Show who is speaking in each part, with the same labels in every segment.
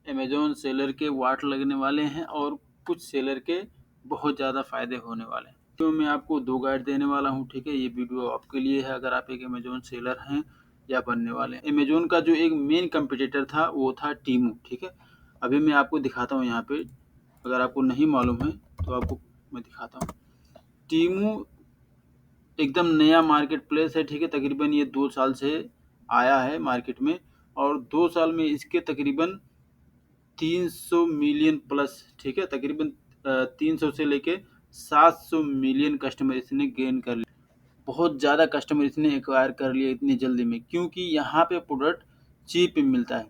Speaker 1: Amazon seller के वाट लगने वाले हैं और कुछ सेलर के बहुत ज़्यादा फ़ायदे होने वाले हैं। तो मैं आपको 2 गाइड देने वाला हूँ, ठीक है? ये वीडियो आपके लिए है अगर आप एक अमेज़न सेलर हैं या बनने वाले हैं। अमेज़न का जो एक मेन कॉम्पिटिटर था वो था टीमू, ठीक है? अभी मैं आपको दिखाता हूँ यहाँ पे, अगर आपको नहीं मालूम है तो आपको मैं दिखाता हूँ। टीमू एकदम नया मार्केट प्लेस है, ठीक है? तकरीबन ये 2 साल से आया है मार्केट में और 2 साल में इसके तकरीबन 300 मिलियन प्लस, ठीक है? तकरीबन 300 से लेके 700 मिलियन कस्टमर इसने गेन कर लिए। बहुत ज़्यादा कस्टमर इसने एक्वायर कर लिए इतनी जल्दी में, क्योंकि यहाँ पे प्रोडक्ट चीप में मिलता है।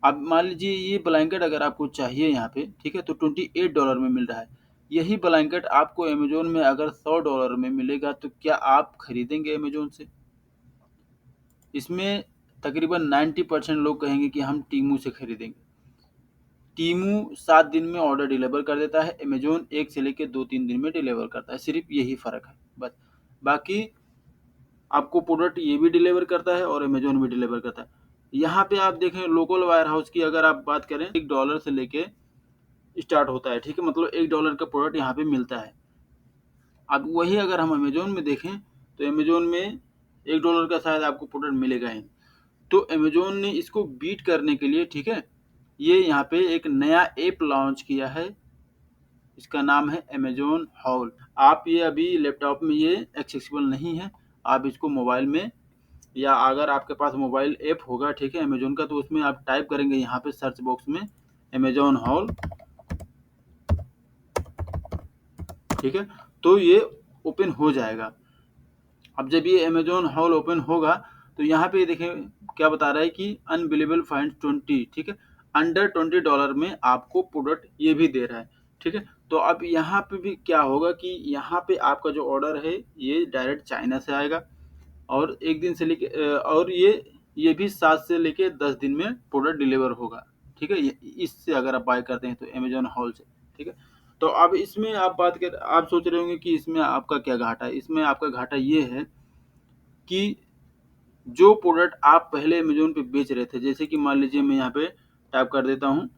Speaker 1: अब मान लीजिए ये ब्लैंकेट अगर आपको चाहिए यहाँ पे, ठीक है? तो $28 में मिल रहा है। यही ब्लैंकेट आपको अमेज़न में अगर $100 में मिलेगा तो क्या आप खरीदेंगे अमेज़न से? इसमें तकरीबन 90% लोग कहेंगे कि हम टीमू से खरीदेंगे। टीमू 7 दिन में ऑर्डर डिलीवर कर देता है, अमेज़न 1 से लेके 2-3 दिन में डिलीवर करता है, सिर्फ़ यही फ़र्क है बस। बाकी आपको प्रोडक्ट ये भी डिलीवर करता है और अमेज़न भी डिलीवर करता है। यहाँ पे आप देखें लोकल वायर हाउस की अगर आप बात करें, $1 से लेके स्टार्ट होता है, ठीक है? मतलब $1 का प्रोडक्ट यहाँ पे मिलता है। अब वही अगर हम अमेज़न में देखें तो अमेज़न में $1 का शायद आपको प्रोडक्ट मिलेगा ही। तो अमेज़न ने इसको बीट करने के लिए, ठीक है, ये यहाँ पे एक नया ऐप लॉन्च किया है। इसका नाम है अमेज़न हॉल। आप ये अभी लैपटॉप में ये एक्सेसिबल नहीं है। आप इसको मोबाइल में या अगर आपके पास मोबाइल ऐप होगा, ठीक है, अमेज़न का, तो उसमें आप टाइप करेंगे यहाँ पे सर्च बॉक्स में अमेज़न हॉल, ठीक है, तो ये ओपन हो जाएगा। अब जब ये अमेज़न हॉल ओपन होगा तो यहाँ पे देखें क्या बता रहा है कि अनबिलीवेबल फाइंड 20, ठीक है, अंडर $20 में आपको प्रोडक्ट ये भी दे रहा है, ठीक है। तो अब यहाँ पे भी क्या होगा कि यहाँ पे आपका जो ऑर्डर है ये डायरेक्ट चाइना से आएगा और एक दिन से लेके और ये भी 7 से लेके 10 दिन में प्रोडक्ट डिलीवर होगा, ठीक है। इससे अगर आप बाय करते हैं तो अमेज़न हॉल से, ठीक है। तो अब इसमें आप सोच रहे होंगे कि इसमें आपका क्या घाटा है। इसमें आपका घाटा ये है कि जो प्रोडक्ट आप पहले अमेज़न पे बेच रहे थे, जैसे कि मान लीजिए मैं यहाँ पे टाइप कर देता हूँ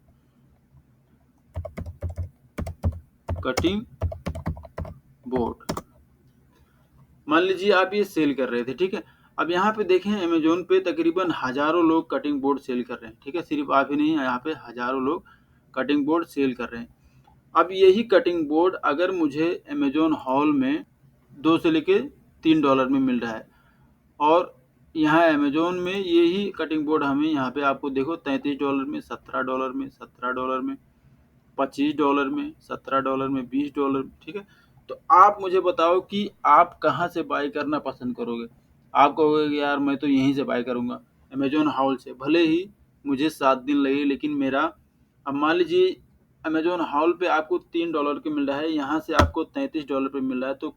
Speaker 1: कटिंग बोर्ड। मान लीजिए आप ये सेल कर रहे थे, ठीक है। अब यहाँ पे देखें अमेज़न पे तकरीबन हज़ारों लोग कटिंग बोर्ड सेल कर रहे हैं, ठीक है। सिर्फ आप ही नहीं, यहाँ पे हज़ारों लोग कटिंग बोर्ड सेल कर रहे हैं। अब यही कटिंग बोर्ड अगर मुझे अमेज़न हॉल में 2 से लेके $3 में मिल रहा है और यहाँ अमेज़न में यही कटिंग बोर्ड हमें यहाँ पे आपको देखो $33 में, $17 में, $17 में, $25 में, $17 में, $20, ठीक है। तो आप मुझे बताओ कि आप कहाँ से बाय करना पसंद करोगे। आप कहोगे कि यार मैं तो यहीं से बाय करूँगा अमेज़न हॉल से, भले ही मुझे 7 दिन लगे, लेकिन मेरा, अब मान लीजिए अमेज़न हॉल पे आपको $3 के मिल रहा है, यहाँ से आपको $33 पे मिल रहा है, तो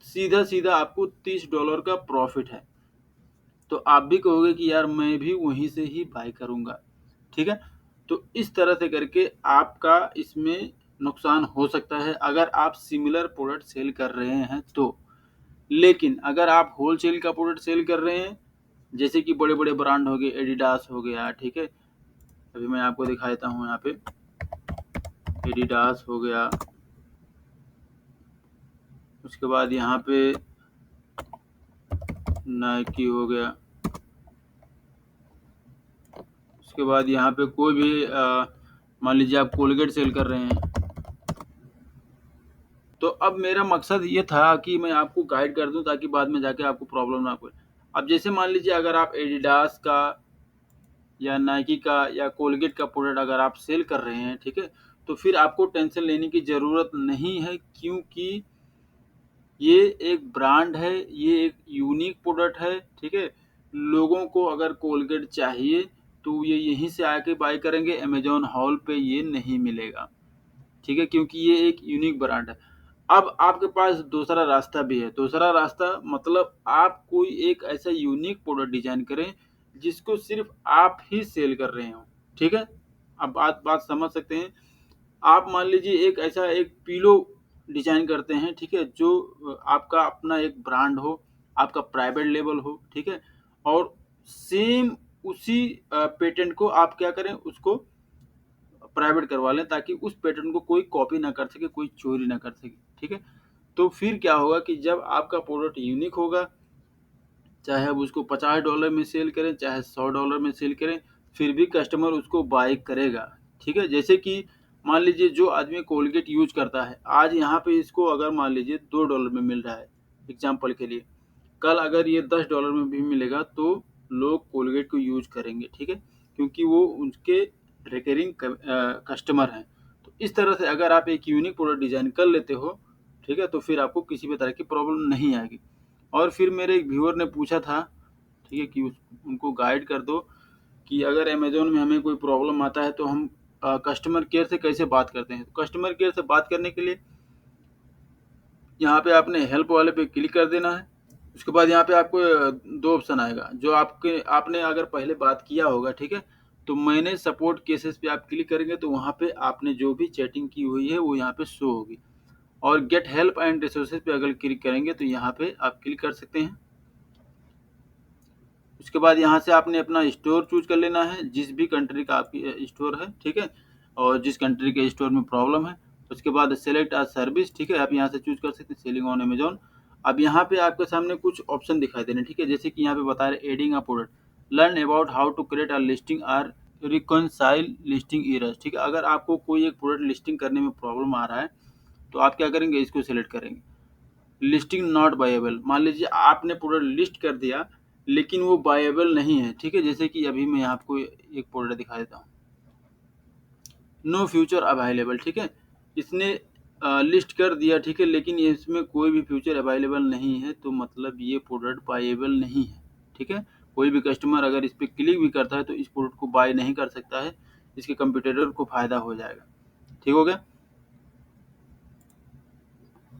Speaker 1: सीधा सीधा आपको $30 का प्रॉफिट है। तो आप भी कहोगे कि यार मैं भी वहीं से ही बाय करूँगा, ठीक है। तो इस तरह से करके आपका इसमें नुकसान हो सकता है अगर आप सिमिलर प्रोडक्ट सेल कर रहे हैं तो। लेकिन अगर आप होलसेल का प्रोडक्ट सेल कर रहे हैं, जैसे कि बड़े बड़े ब्रांड हो गए, एडिडास हो गया, ठीक है, अभी मैं आपको दिखा देता हूँ यहाँ पे, एडिडास हो गया, उसके बाद यहाँ पे नाइकी हो गया, उसके बाद यहाँ पे कोई भी मान लीजिए आप कोलगेट सेल कर रहे हैं। तो अब मेरा मकसद ये था कि मैं आपको गाइड कर दूं ताकि बाद में जाके आपको प्रॉब्लम ना हो। अब जैसे मान लीजिए अगर आप एडिडास का या नाइकी का या कोलगेट का प्रोडक्ट अगर आप सेल कर रहे हैं, ठीक है, तो फिर आपको टेंशन लेने की ज़रूरत नहीं है, क्योंकि ये एक ब्रांड है, ये एक यूनिक प्रोडक्ट है, ठीक है। लोगों को अगर कोलगेट चाहिए तो ये यहीं से आके बाय करेंगे, अमेज़न हॉल पे ये नहीं मिलेगा, ठीक है, क्योंकि ये एक यूनिक ब्रांड है। अब आपके पास दूसरा रास्ता भी है। दूसरा रास्ता मतलब आप कोई एक ऐसा यूनिक प्रोडक्ट डिज़ाइन करें जिसको सिर्फ़ आप ही सेल कर रहे हों, ठीक है? अब बात बात समझ सकते हैं। आप मान लीजिए एक ऐसा एक पिलो डिज़ाइन करते हैं, ठीक है? जो आपका अपना एक ब्रांड हो, आपका प्राइवेट लेबल हो, ठीक है? और सेम उसी पेटेंट को आप क्या करें, उसको प्राइवेट करवा लें ताकि उस पैटर्न को कोई कॉपी ना कर सके, कोई चोरी ना कर सके, ठीक है। तो फिर क्या होगा कि जब आपका प्रोडक्ट यूनिक होगा, चाहे आप उसको $50 में सेल करें, चाहे $100 में सेल करें, फिर भी कस्टमर उसको बाय करेगा, ठीक है। जैसे कि मान लीजिए जो आदमी कोलगेट यूज करता है, आज यहाँ पे इसको अगर मान लीजिए $2 में मिल रहा है एग्जाम्पल के लिए, कल अगर ये $10 में भी मिलेगा तो लोग कोलगेट को यूज करेंगे, ठीक है, क्योंकि वो उनके रिकरिंग कस्टमर हैं। तो इस तरह से अगर आप एक यूनिक प्रोडक्ट डिजाइन कर लेते हो, ठीक है, तो फिर आपको किसी भी तरह की प्रॉब्लम नहीं आएगी। और फिर मेरे एक व्यूअर ने पूछा था, ठीक है, कि उनको गाइड कर दो कि अगर अमेजोन में हमें कोई प्रॉब्लम आता है तो हम कस्टमर केयर से कैसे बात करते हैं। तो कस्टमर केयर से बात करने के लिए यहाँ पे आपने हेल्प वाले पे क्लिक कर देना है। उसके बाद यहाँ पे आपको दो ऑप्शन आएगा, जो आपने अगर पहले बात किया होगा, ठीक है, तो मैंने सपोर्ट केसेस पे आप क्लिक करेंगे तो वहाँ पे आपने जो भी चैटिंग की हुई है वो यहाँ पे शो होगी। और गेट हेल्प एंड रिसोर्सेज पे अगर क्लिक करेंगे तो यहाँ पे आप क्लिक कर सकते हैं। उसके बाद यहाँ से आपने अपना स्टोर चूज कर लेना है, जिस भी कंट्री का आपकी स्टोर है, ठीक है, और जिस कंट्री के स्टोर में प्रॉब्लम है। उसके बाद सेलेक्ट आ सर्विस, ठीक है, आप यहाँ से चूज कर सकते हैं सेलिंग ऑन अमेजोन। अब यहाँ पे आपके सामने कुछ ऑप्शन दिखाई दे रहे हैं, ठीक है, जैसे कि यहाँ पे बता रहे adding a product, learn about how to create a listing or reconcile listing errors, ठीक है। अगर आपको कोई एक प्रोडक्ट लिस्टिंग करने में प्रॉब्लम आ रहा है तो आप क्या करेंगे, इसको सेलेक्ट करेंगे। लिस्टिंग नॉट बायेबल, मान लीजिए आपने प्रोडक्ट लिस्ट कर दिया लेकिन वो बायेबल नहीं है, ठीक है, जैसे कि अभी मैं आपको एक प्रोडक्ट दिखा देता हूँ, नो फ्यूचर अवेलेबल, ठीक है, इसने लिस्ट कर दिया, ठीक है, लेकिन इसमें कोई भी फ्यूचर अवेलेबल नहीं है, तो मतलब ये प्रोडक्ट बायेबल नहीं है, ठीक है। कोई भी कस्टमर अगर इस पर क्लिक भी करता है तो इस प्रोडक्ट को बाय नहीं कर सकता है, इसके कंपटीटर को फायदा हो जाएगा, ठीक हो गया।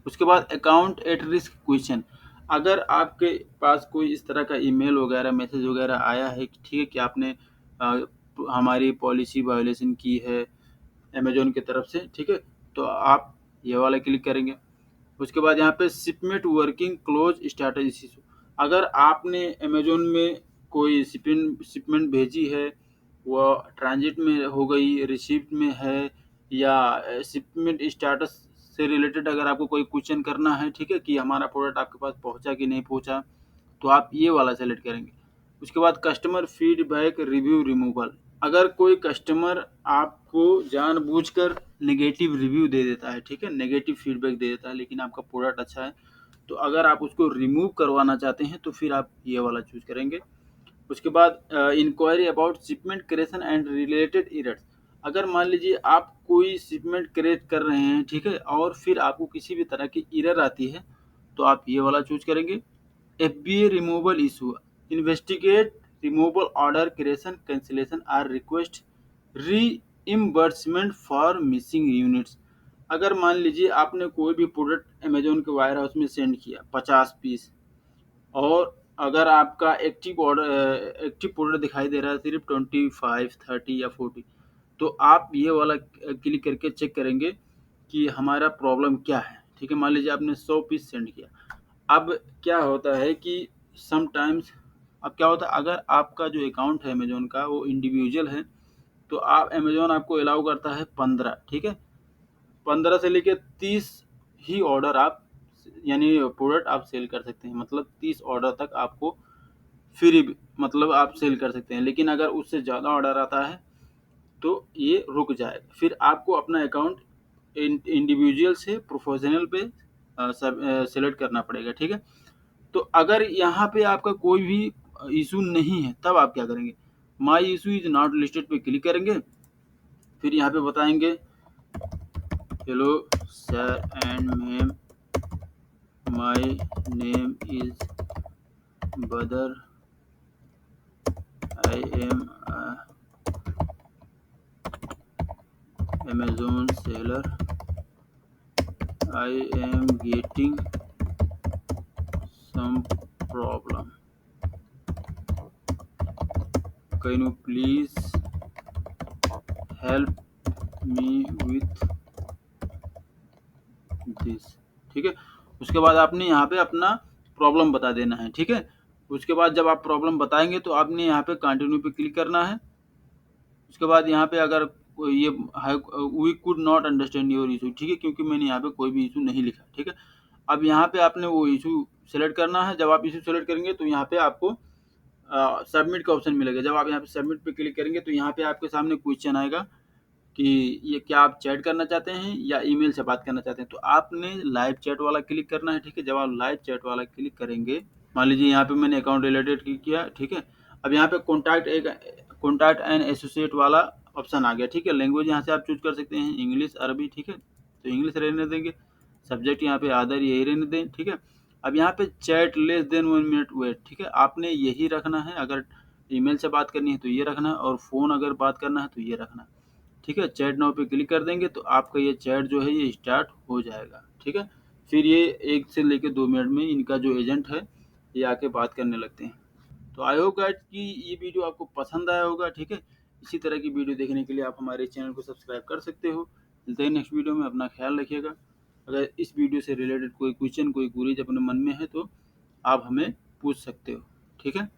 Speaker 1: उसके बाद अकाउंट एट रिस्क क्वेश्चन, अगर आपके पास कोई इस तरह का ईमेल वगैरह मैसेज वगैरह आया है कि ठीक है कि आपने हमारी पॉलिसी वायोलेशन की है अमेजोन की तरफ से, ठीक है, तो आप ये वाला क्लिक करेंगे। उसके बाद यहाँ पे shipment working close status issue, अगर आपने अमेजोन में कोई शिपमेंट भेजी है, वो ट्रांजिट में हो गई, रिसिप्ट में है, या शिपमेंट स्टेटस से रिलेटेड अगर आपको कोई क्वेश्चन करना है, ठीक है, कि हमारा प्रोडक्ट आपके पास पहुंचा कि नहीं पहुंचा, तो आप ये वाला सेलेक्ट करेंगे। उसके बाद कस्टमर फीडबैक रिव्यू रिमूवल, अगर कोई कस्टमर आपको जानबूझकर नेगेटिव रिव्यू दे देता है, ठीक है, नेगेटिव फीडबैक दे देता है लेकिन आपका प्रोडक्ट अच्छा है, तो अगर आप उसको रिमूव करवाना चाहते हैं तो फिर आप ये वाला चूज करेंगे। उसके बाद inquiry about shipment creation and related errors, अगर मान लीजिए आप कोई शिपमेंट क्रिएट कर रहे हैं, ठीक है, और फिर आपको किसी भी तरह की एरर आती है तो आप ये वाला चूज करेंगे। FBA removal issue, investigate removal order creation cancellation or request reimbursement for missing units, अगर मान लीजिए आपने कोई भी प्रोडक्ट अमेजोन के वायर हाउस में सेंड किया 50 पीस, और अगर आपका एक्टिव प्रोडक्ट दिखाई दे रहा है सिर्फ 25, 30 या 40, तो आप ये वाला क्लिक करके चेक करेंगे कि हमारा प्रॉब्लम क्या है, ठीक है। मान लीजिए आपने 100 पीस सेंड किया, अब क्या होता है कि समटाइम्स, अब क्या होता है अगर आपका जो अकाउंट है अमेजोन का वो इंडिविजुअल है, तो आप अमेजोन आपको अलाउ करता है 15, ठीक है, 15 से लेके 30 ही ऑर्डर आप यानी प्रोडक्ट आप सेल कर सकते हैं, मतलब 30 ऑर्डर तक आपको फ्री मतलब आप सेल कर सकते हैं। लेकिन अगर उससे ज़्यादा ऑर्डर आता है तो ये रुक जाएगा, फिर आपको अपना अकाउंट इंडिविजुअल से प्रोफेशनल पे सेलेक्ट करना पड़ेगा, ठीक है। तो अगर यहाँ पे आपका कोई भी इशू नहीं है तब आप क्या करेंगे, my issue is not listed पे क्लिक करेंगे। फिर यहाँ पे बताएंगे hello sir and ma'am, my name is Badar, I am Amazon seller, I am getting some problem, can you please help me with this, ठीक है। उसके बाद आपने यहाँ पे अपना प्रॉब्लम बता देना है, ठीक है। उसके बाद जब आप प्रॉब्लम बताएंगे तो आपने यहाँ पे कंटिन्यू पे क्लिक करना है। उसके बाद यहाँ पे अगर ये है, we could not understand your issue, ठीक है, क्योंकि मैंने यहाँ पे कोई भी इशू नहीं लिखा, ठीक है। अब यहाँ पे आपने वो इशू सेलेक्ट करना है। जब आप इशू सेलेक्ट करेंगे तो यहाँ पे आपको सबमिट का ऑप्शन मिलेगा। जब आप यहाँ पे सबमिट पे क्लिक करेंगे तो यहाँ पे आपके सामने क्वेश्चन आएगा कि ये क्या आप चैट करना चाहते हैं या ईमेल से बात करना चाहते हैं। तो आपने लाइव चैट वाला क्लिक करना है, ठीक है। जब आप लाइव चैट वाला क्लिक करेंगे, मान लीजिए यहाँ पे मैंने अकाउंट रिलेटेड क्लिक किया, ठीक है। अब यहाँ पे कॉन्टैक्ट एंड एसोसिएट वाला ऑप्शन आ गया, ठीक है। लैंग्वेज यहाँ से आप चूज कर सकते हैं, इंग्लिश, अरबी, ठीक है। तो इंग्लिश रहने देंगे। सब्जेक्ट यहाँ पे आदर यही रहने दें, ठीक है। अब यहाँ पे chat less than 1 minute wait, ठीक है, आपने यही रखना है। अगर ईमेल से बात करनी है तो ये रखना है, और फ़ोन अगर बात करना है तो ये रखना है, ठीक है। चैट नाउ पे क्लिक कर देंगे तो आपका ये चैट जो है ये स्टार्ट हो जाएगा, ठीक है। फिर ये 1 से लेकर 2 मिनट में इनका जो एजेंट है ये आके बात करने लगते हैं। तो आई होप गाइस कि ये वीडियो आपको पसंद आया होगा, ठीक है। इसी तरह की वीडियो देखने के लिए आप हमारे चैनल को सब्सक्राइब कर सकते हो। मिलते हैं नेक्स्ट वीडियो में, अपना ख्याल रखिएगा। अगर इस वीडियो से रिलेटेड कोई क्वेश्चन, कोई क्वेरीज अपने मन में है तो आप हमें पूछ सकते हो, ठीक है।